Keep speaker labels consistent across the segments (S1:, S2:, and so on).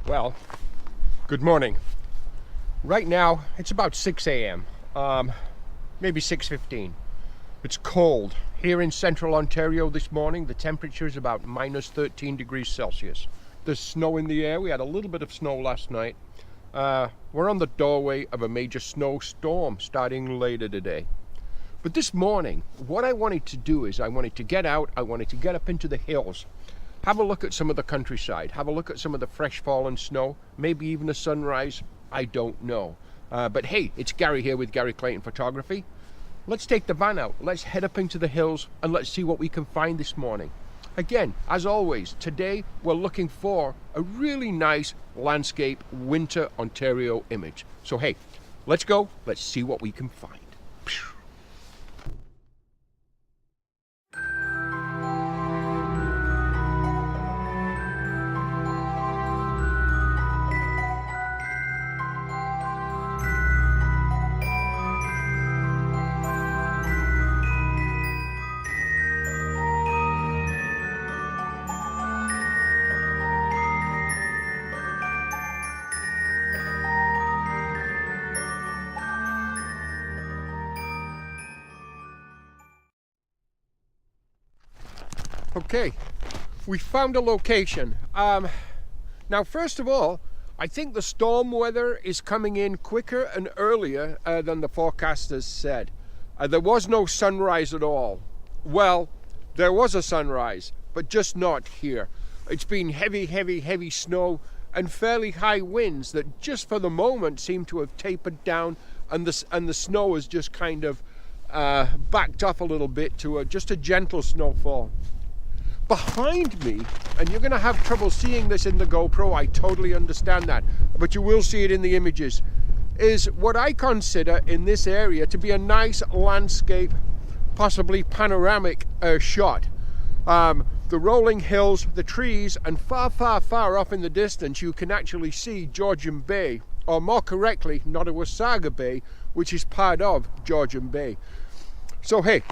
S1: Well, good morning. Right now it's about 6 a.m. Maybe 6:15. It's cold here in central Ontario this morning. The temperature is about minus 13 degrees Celsius. There's snow in the air. We had a little bit of snow last night. We're on the doorway of a major snowstorm starting later today. But this morning, what I wanted to do is I wanted to get out, I wanted to get up into the hills, have a look at some of the countryside, have a look at some of the fresh fallen snow, maybe even a sunrise, I don't know. But hey, it's Gary here with Gary Clayton Photography. Let's take the van out, let's head up into the hills and let's see what we can find this morning. Again, as always, today we're looking for a really nice landscape winter Ontario image. So hey, let's go, let's see what we can find. Okay, we found a location. Now, first of all, I think the storm weather is coming in quicker and earlier than the forecasters said. There was no sunrise at all. Well, there was a sunrise, but just not here. It's been heavy snow and fairly high winds that just for the moment seem to have tapered down, and the snow has just kind of backed off a little bit to just a gentle snowfall. Behind me, and you're going to have trouble seeing this in the GoPro, I totally understand that, but you will see it in the images, is what I consider in this area to be a nice landscape, possibly panoramic shot. The rolling hills, the trees, and far off in the distance you can actually see Georgian Bay, or more correctly, Nottawasaga Bay, which is part of Georgian Bay. So hey,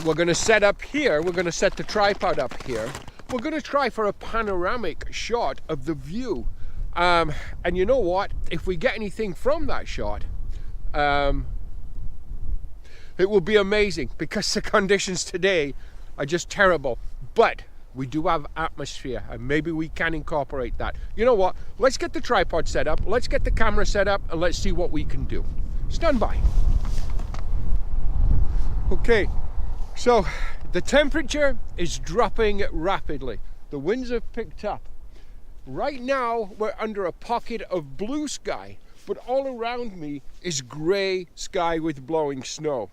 S1: we're going to set up here, we're going to set the tripod up here. We're going to try for a panoramic shot of the view. And you know what? If we get anything from that shot, it will be amazing because the conditions today are just terrible. But we do have atmosphere and maybe we can incorporate that. You know what? Let's get the tripod set up, let's get the camera set up, and let's see what we can do. Stand by. Okay. So the temperature is dropping rapidly. The winds have picked up. Right now we're under a pocket of blue sky, but all around me is gray sky with blowing snow.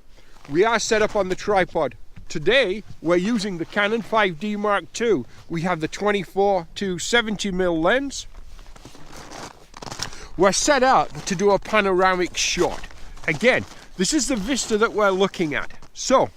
S1: We are set up on the tripod. Today we're using the Canon 5D Mark II. We have the 24 to 70mm lens. We're set up to do a panoramic shot. Again, this is the vista that we're looking at. So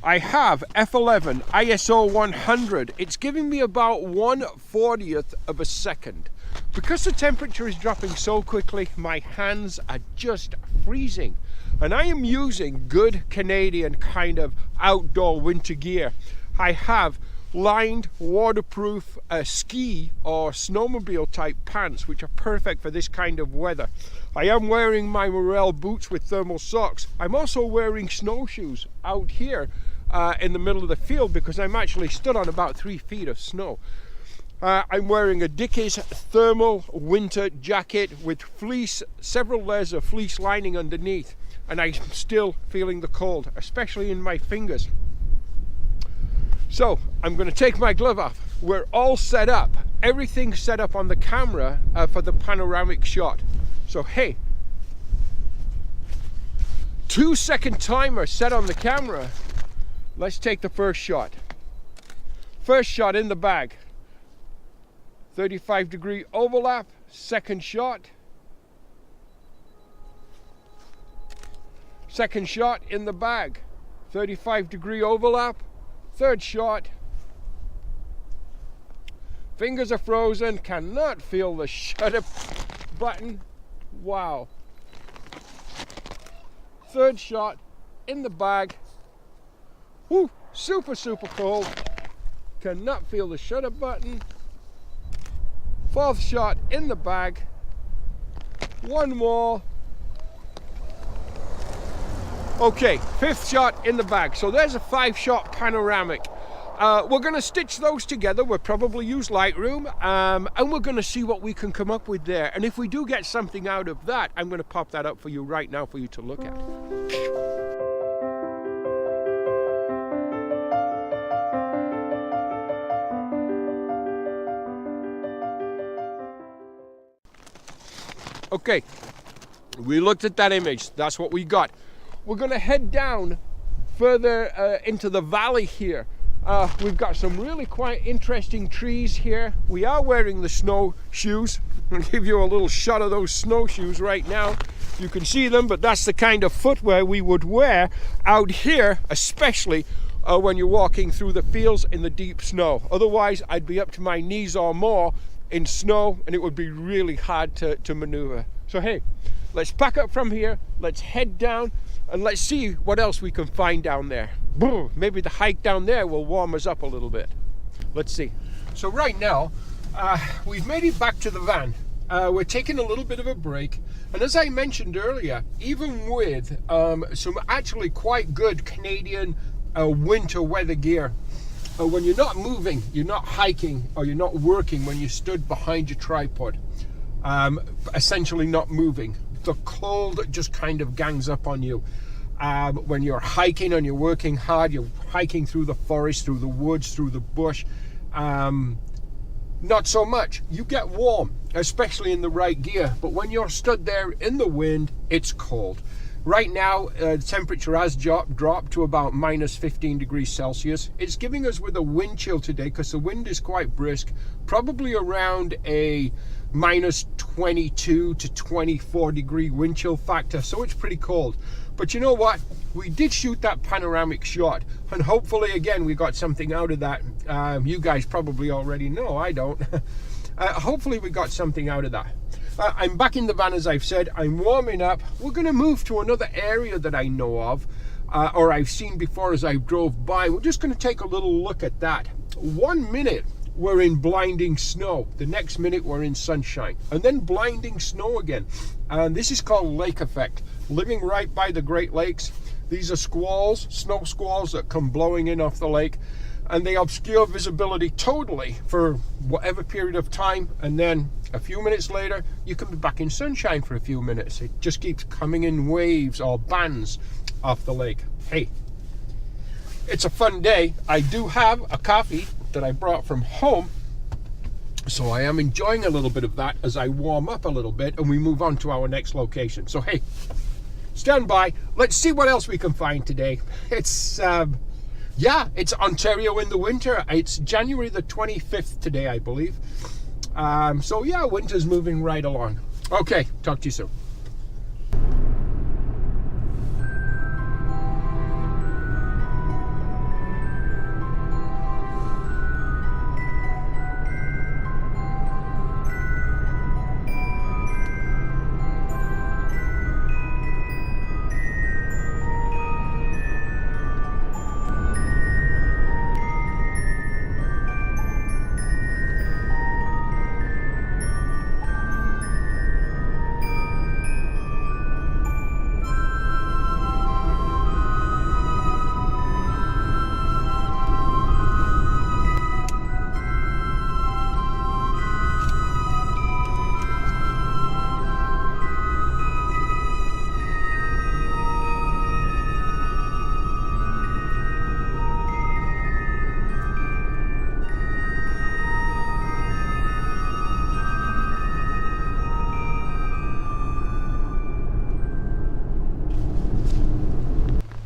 S1: I have f11 ISO 100. It's giving me about 1/40th of a second. Because the temperature is dropping so quickly, my hands are just freezing. And I am using good Canadian kind of outdoor winter gear. I have lined, waterproof ski or snowmobile type pants, which are perfect for this kind of weather. I am wearing my Morel boots with thermal socks. I'm also wearing snowshoes out here in the middle of the field because I'm actually stood on about 3 feet of snow. I'm wearing a Dickies thermal winter jacket with fleece, several layers of fleece lining underneath, and I'm still feeling the cold, especially in my fingers. So I'm going to take my glove off. We're all set up. Everything's set up on the camera for the panoramic shot. So hey, 2-second timer set on the camera. Let's take the first shot. First shot in the bag. 35-degree overlap. Second shot. Second shot in the bag. 35-degree overlap. Third shot. Fingers are frozen, cannot feel the shutter button. Wow. Third shot in the bag. Woo, super cold. Cannot feel the shutter button. Fourth shot in the bag. One more. Okay, fifth shot in the bag. So there's a 5-shot panoramic. We're going to stitch those together. We'll probably use Lightroom, and we're going to see what we can come up with there. And if we do get something out of that, I'm going to pop that up for you right now for you to look at. Okay, we looked at that image. That's what we got. We're going to head down further into the valley here. We've got some really quite interesting trees here. We are wearing the snowshoes. I'll give you a little shot of those snowshoes right now. You can see them, but that's the kind of footwear we would wear out here, especially when you're walking through the fields in the deep snow. Otherwise, I'd be up to my knees or more in snow, and it would be really hard to maneuver. So hey, let's pack up from here, let's head down, and let's see what else we can find down there. Maybe the hike down there will warm us up a little bit. Let's see. So right now, we've made it back to the van. We're taking a little bit of a break. And as I mentioned earlier, even with some actually quite good Canadian winter weather gear, when you're not moving, you're not hiking, or you're not working when you stood behind your tripod, essentially not moving, the cold just kind of gangs up on you. When you're hiking and you're working hard, you're hiking through the forest, through the woods, through the bush, not so much. You get warm, especially in the right gear, but when you're stood there in the wind, it's cold. Right now, the temperature has dropped to about minus 15 degrees Celsius. It's giving us with a wind chill today because the wind is quite brisk, probably around a minus 22 to 24 degree wind chill factor, so it's pretty cold. But you know what? We did shoot that panoramic shot, and hopefully, again, we got something out of that. You guys probably already know, I don't. Hopefully we got something out of that. I'm back in the van, as I've said. I'm warming up. We're going to move to another area that I know of, or I've seen before as I drove by. We're just going to take a little look at that. 1 minute we're in blinding snow, the next minute we're in sunshine, and then blinding snow again. And this is called lake effect. Living right by the Great Lakes, these are squalls, snow squalls that come blowing in off the lake, and they obscure visibility totally for whatever period of time, and then a few minutes later you can be back in sunshine for a few minutes. It just keeps coming in waves or bands off the lake. Hey, it's a fun day. I do have a coffee that I brought from home, so I am enjoying a little bit of that as I warm up a little bit and we move on to our next location. So hey, stand by. Let's see what else we can find today. It's yeah, it's Ontario in the winter. It's January the 25th today, I believe. So yeah, winter's moving right along. Okay, talk to you soon.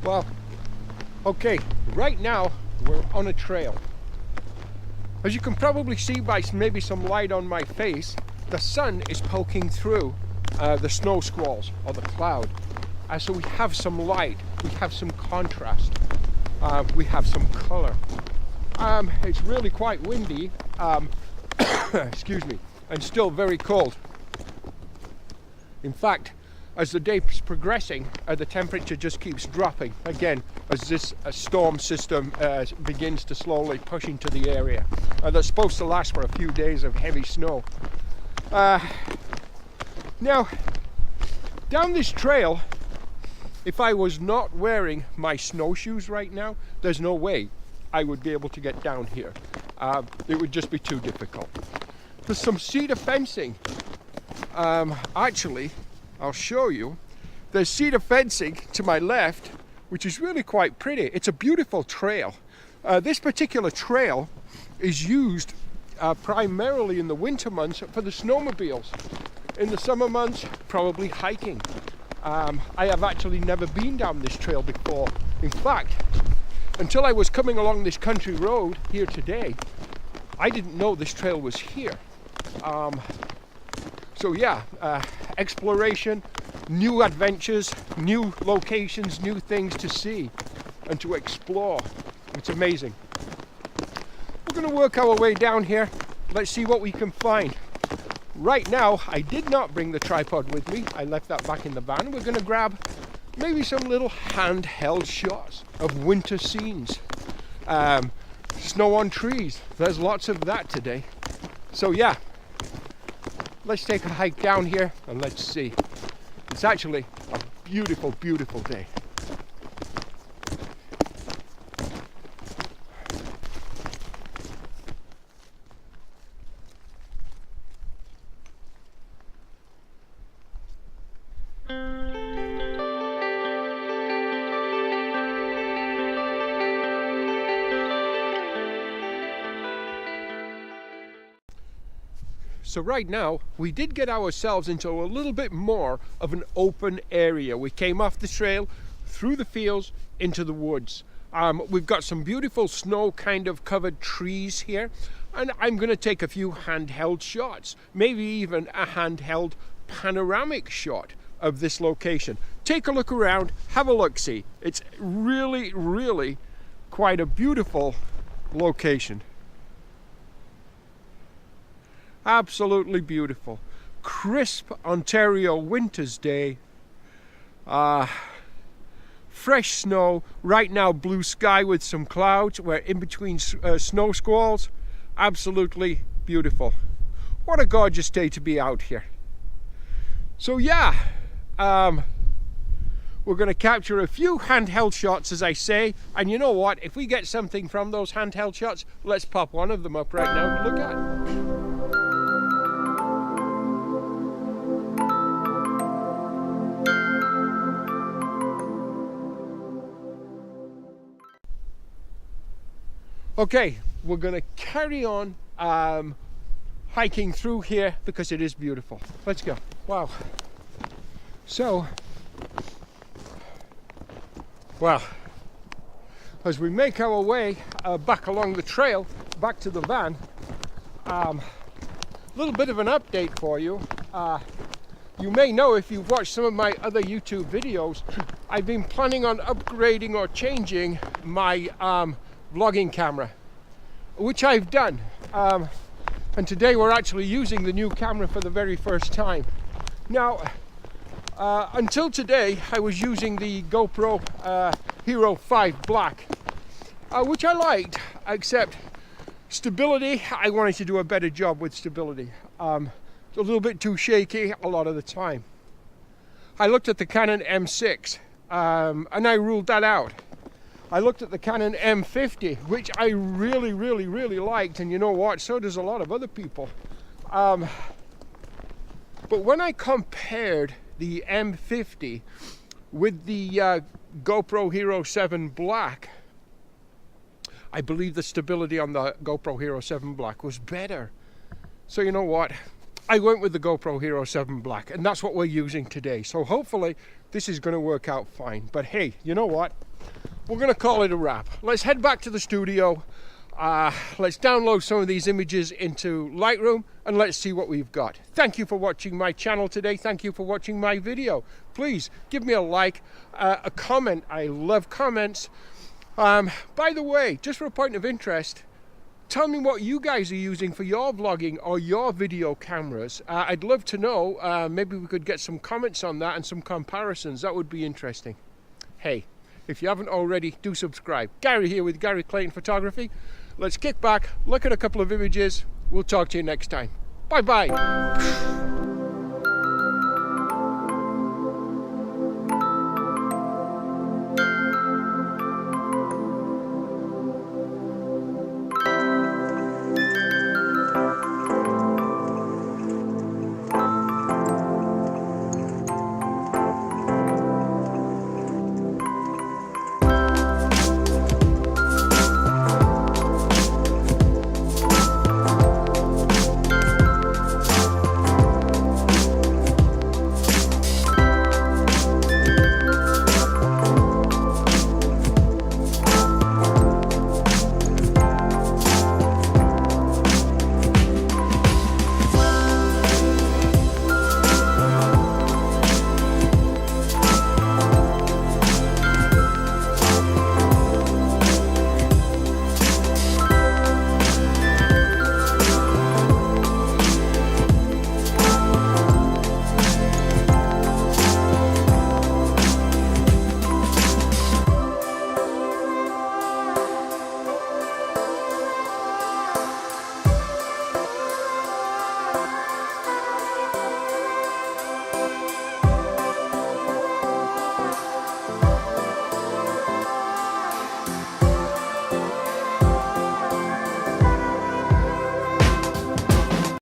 S1: Well, okay, right now we're on a trail. As you can probably see by maybe some light on my face, the sun is poking through the snow squalls or the cloud. So we have some light, we have some contrast. we have some color. It's really quite windy, excuse me, and still very cold. In fact, as the day is progressing, the temperature just keeps dropping again as this storm system begins to slowly push into the area. That's supposed to last for a few days of heavy snow. Now, down this trail, if I was not wearing my snowshoes right now, there's no way I would be able to get down here. It would just be too difficult. There's some cedar fencing. Actually, I'll show you. There's cedar fencing to my left, which is really quite pretty. It's a beautiful trail. This particular trail is used primarily in the winter months for the snowmobiles. In the summer months, probably hiking. I have actually never been down this trail before. In fact, until I was coming along this country road here today, I didn't know this trail was here. So yeah, exploration, new adventures, new locations, new things to see and to explore. It's amazing. We're going to work our way down here. Let's see what we can find. Right now, I did not bring the tripod with me. I left that back in the van. We're going to grab maybe some little handheld shots of winter scenes. Snow on trees. There's lots of that today. So yeah, let's take a hike down here and let's see. It's actually a beautiful, beautiful day. So right now, we did get ourselves into a little bit more of an open area. We came off the trail, through the fields, into the woods. We've got some beautiful snow kind of covered trees here, and I'm going to take a few handheld shots, maybe even a handheld panoramic shot of this location. Take a look around, have a look-see. It's really, really quite a beautiful location. Absolutely beautiful. Crisp Ontario winter's day. Fresh snow. Right now blue sky with some clouds. We're in between snow squalls. Absolutely beautiful. What a gorgeous day to be out here. So yeah, we're going to capture a few handheld shots, as I say. And you know what? If we get something from those handheld shots, let's pop one of them up right now to look at. Okay, we're going to carry on hiking through here because it is beautiful. Let's go. Wow. So, well, as we make our way back along the trail, back to the van, a little bit of an update for you. You may know, if you've watched some of my other YouTube videos, I've been planning on upgrading or changing my vlogging camera, which I've done, and today we're actually using the new camera for the very first time. Now, until today I was using the GoPro Hero 5 Black, which I liked, except stability, I wanted to do a better job with stability. It's a little bit too shaky a lot of the time. I looked at the Canon M6 and I ruled that out. I looked at the Canon M50, which I really, really, really liked, and you know what, so does a lot of other people. But when I compared the M50 with the GoPro Hero 7 Black, I believe the stability on the GoPro Hero 7 Black was better. So you know what, I went with the GoPro Hero 7 Black, and that's what we're using today. So hopefully this is going to work out fine. But hey, you know what? We're going to call it a wrap. Let's head back to the studio. Let's download some of these images into Lightroom and let's see what we've got. Thank you for watching my channel today. Thank you for watching my video. Please give me a like, a comment. I love comments. By the way, just for a point of interest, tell me what you guys are using for your vlogging or your video cameras. I'd love to know. Maybe we could get some comments on that and some comparisons. That would be interesting. Hey, if you haven't already, do subscribe. Gary here with Gary Clayton Photography. Let's kick back, look at a couple of images. We'll talk to you next time. Bye-bye.